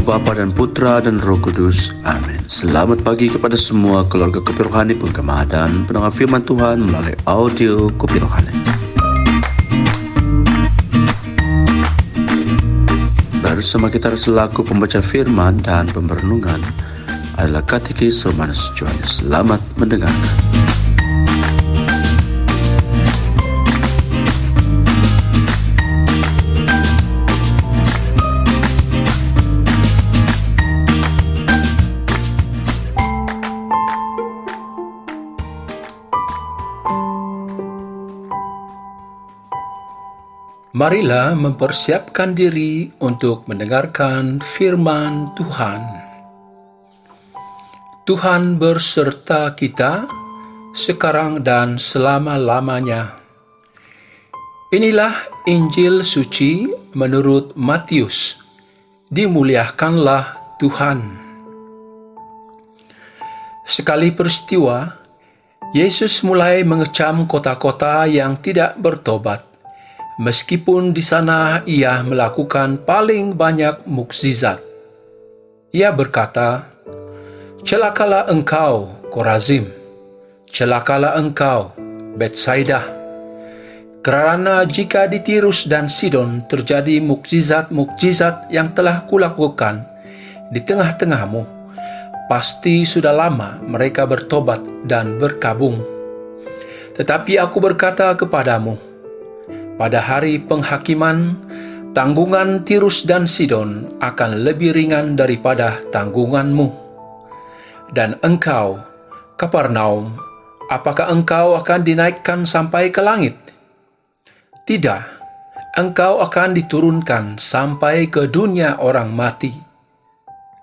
Bapa dan Putra dan Roh Kudus. Amin. Selamat pagi kepada semua keluarga Kopi Rohani, penggema dan pendengar firman Tuhan melalui audio Kopi Rohani. Bersama kita selaku pembaca firman dan pemberenungan adalah Katekis Romanus Johannes. Selamat mendengarkan. Marilah mempersiapkan diri untuk mendengarkan firman Tuhan. Tuhan berserta kita sekarang dan selama-lamanya. Inilah Injil suci menurut Matius. Dimuliakanlah Tuhan. Sekali peristiwa, Yesus mulai mengecam kota-kota yang tidak bertobat. Meskipun di sana ia melakukan paling banyak mukjizat. Ia berkata, "Celakalah engkau, Korazim! Celakalah engkau, Betsaida! Kerana jika di Tirus dan Sidon terjadi mukjizat-mukjizat yang telah kulakukan di tengah-tengahmu, pasti sudah lama mereka bertobat dan berkabung. Tetapi aku berkata kepadamu, pada hari penghakiman, tanggungan Tirus dan Sidon akan lebih ringan daripada tanggunganmu. Dan engkau, Kapernaum, apakah engkau akan dinaikkan sampai ke langit? Tidak, engkau akan diturunkan sampai ke dunia orang mati.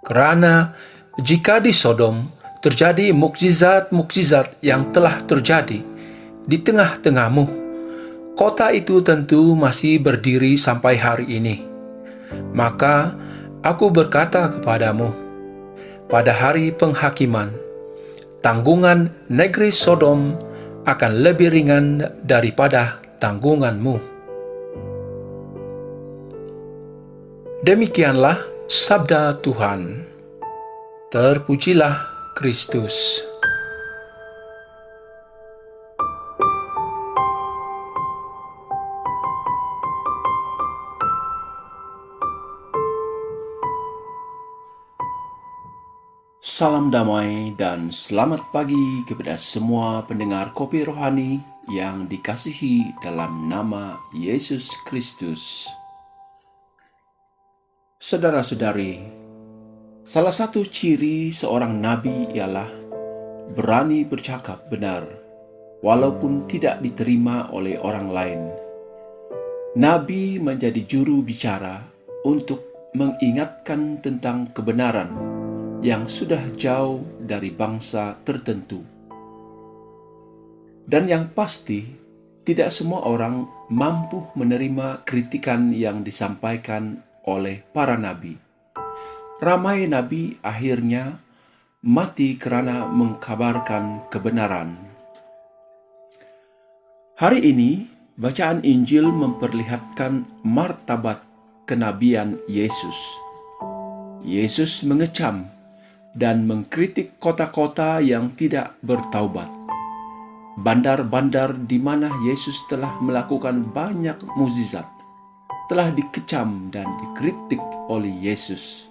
Kerana jika di Sodom terjadi mukjizat-mukjizat yang telah terjadi di tengah-tengahmu, kota itu tentu masih berdiri sampai hari ini. Maka aku berkata kepadamu, pada hari penghakiman, tanggungan negeri Sodom akan lebih ringan daripada tanggunganmu." Demikianlah sabda Tuhan. Terpujilah Kristus. Salam damai dan selamat pagi kepada semua pendengar Kopi Rohani yang dikasihi dalam nama Yesus Kristus. Saudara-saudari, salah satu ciri seorang nabi ialah berani bercakap benar, walaupun tidak diterima oleh orang lain. Nabi menjadi juru bicara untuk mengingatkan tentang kebenaran yang sudah jauh dari bangsa tertentu. Dan yang pasti, tidak semua orang mampu menerima kritikan yang disampaikan oleh para nabi. Ramai nabi akhirnya mati kerana mengkabarkan kebenaran. Hari ini, bacaan Injil memperlihatkan martabat kenabian Yesus. Yesus mengecam dan mengkritik kota-kota yang tidak bertaubat. Bandar-bandar di mana Yesus telah melakukan banyak mukjizat telah dikecam dan dikritik oleh Yesus.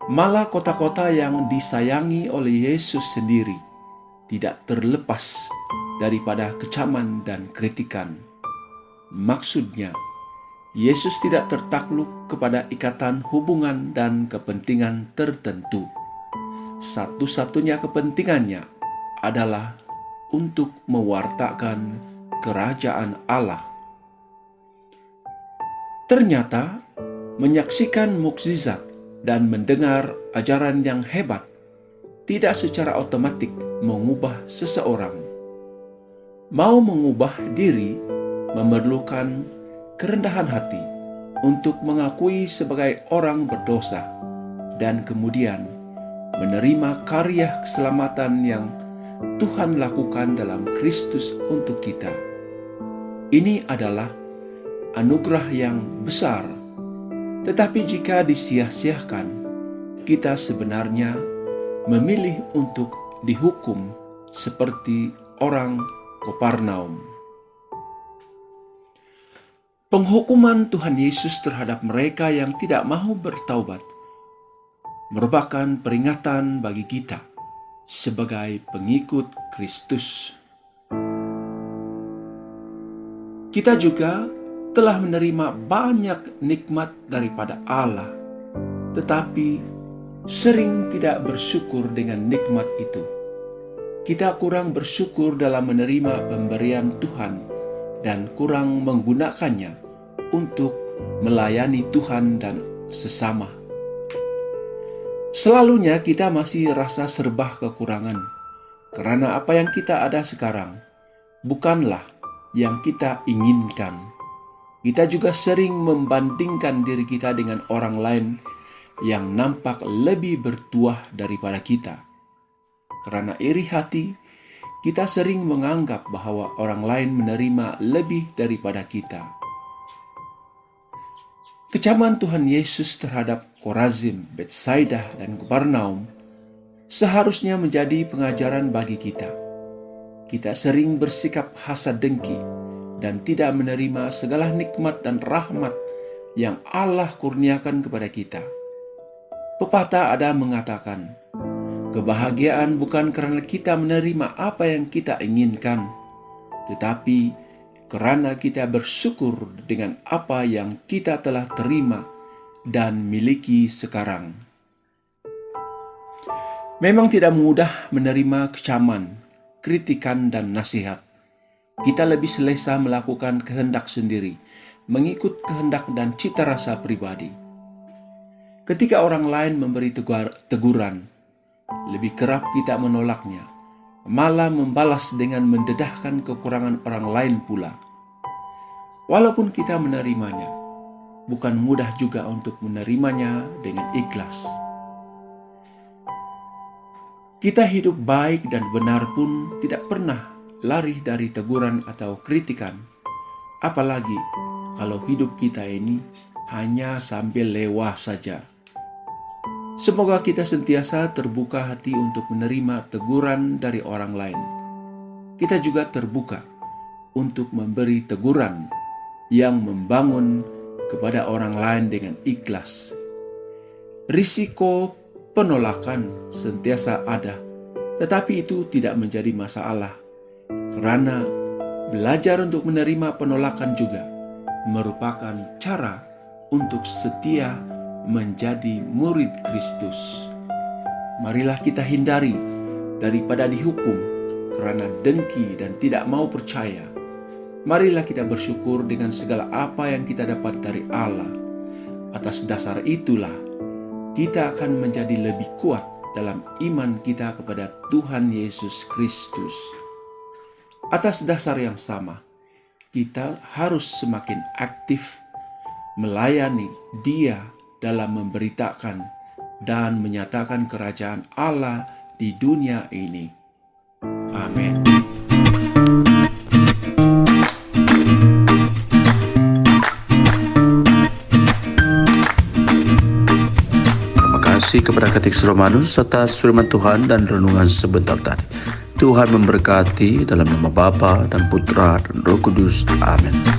Malah kota-kota yang disayangi oleh Yesus sendiri tidak terlepas daripada kecaman dan kritikan. Maksudnya, Yesus tidak tertakluk kepada ikatan hubungan dan kepentingan tertentu. Satu-satunya kepentingannya adalah untuk mewartakan kerajaan Allah. Ternyata, menyaksikan mukjizat dan mendengar ajaran yang hebat tidak secara otomatis mengubah seseorang. Mau mengubah diri memerlukan kerendahan hati untuk mengakui sebagai orang berdosa dan kemudian menerima karya keselamatan yang Tuhan lakukan dalam Kristus untuk kita. Ini adalah anugerah yang besar Tetapi jika disia-siakan, kita sebenarnya memilih untuk dihukum seperti orang Kapernaum. Penghukuman Tuhan Yesus terhadap mereka yang tidak mau bertaubat merupakan peringatan bagi kita sebagai pengikut Kristus. Kita juga telah menerima banyak nikmat daripada Allah, tetapi sering tidak bersyukur dengan nikmat itu. Kita kurang bersyukur dalam menerima pemberian Tuhan dan kurang menggunakannya untuk melayani Tuhan dan sesama. Selalunya kita masih rasa serba kekurangan, karena apa yang kita ada sekarang bukanlah yang kita inginkan. Kita juga sering membandingkan diri kita dengan orang lain yang nampak lebih bertuah daripada kita. Karena iri hati, kita sering menganggap bahwa orang lain menerima lebih daripada kita. Kecaman Tuhan Yesus terhadap Korazim, Betsaida, dan Kapernaum seharusnya menjadi pengajaran bagi kita. Kita sering bersikap hasad dengki dan tidak menerima segala nikmat dan rahmat yang Allah kurniakan kepada kita. Pepatah ada mengatakan, kebahagiaan bukan karena kita menerima apa yang kita inginkan, tetapi karena kita bersyukur dengan apa yang kita telah terima dan miliki sekarang. Memang tidak mudah menerima kecaman, kritikan, dan nasihat. Kita lebih selesa melakukan kehendak sendiri, mengikut kehendak dan cita rasa pribadi. Ketika orang lain memberi teguran, lebih kerap kita menolaknya, malah membalas dengan mendedahkan kekurangan orang lain pula. Walaupun kita menerimanya, bukan mudah juga untuk menerimanya dengan ikhlas. Kita hidup baik dan benar pun tidak pernah lari dari teguran atau kritikan, apalagi kalau hidup kita ini hanya sambil lewat saja. Semoga kita sentiasa terbuka hati untuk menerima teguran dari orang lain. Kita juga terbuka untuk memberi teguran yang membangun kepada orang lain dengan ikhlas. Risiko penolakan sentiasa ada, tetapi itu tidak menjadi masalah, karena belajar untuk menerima penolakan juga merupakan cara untuk setia menjadi murid Kristus. Marilah kita hindari daripada dihukum karena dengki dan tidak mau percaya. Marilah kita bersyukur dengan segala apa yang kita dapat dari Allah. Atas dasar itulah kita akan menjadi lebih kuat dalam iman kita kepada Tuhan Yesus Kristus. Atas dasar yang sama, kita harus semakin aktif melayani Dia dalam memberitakan dan menyatakan kerajaan Allah di dunia ini. Amin. Terima kasih kepada Kateks Romanus atas firman Tuhan dan renungan sebentar tadi. Tuhan memberkati dalam nama Bapa dan Putra dan Roh Kudus. Amin.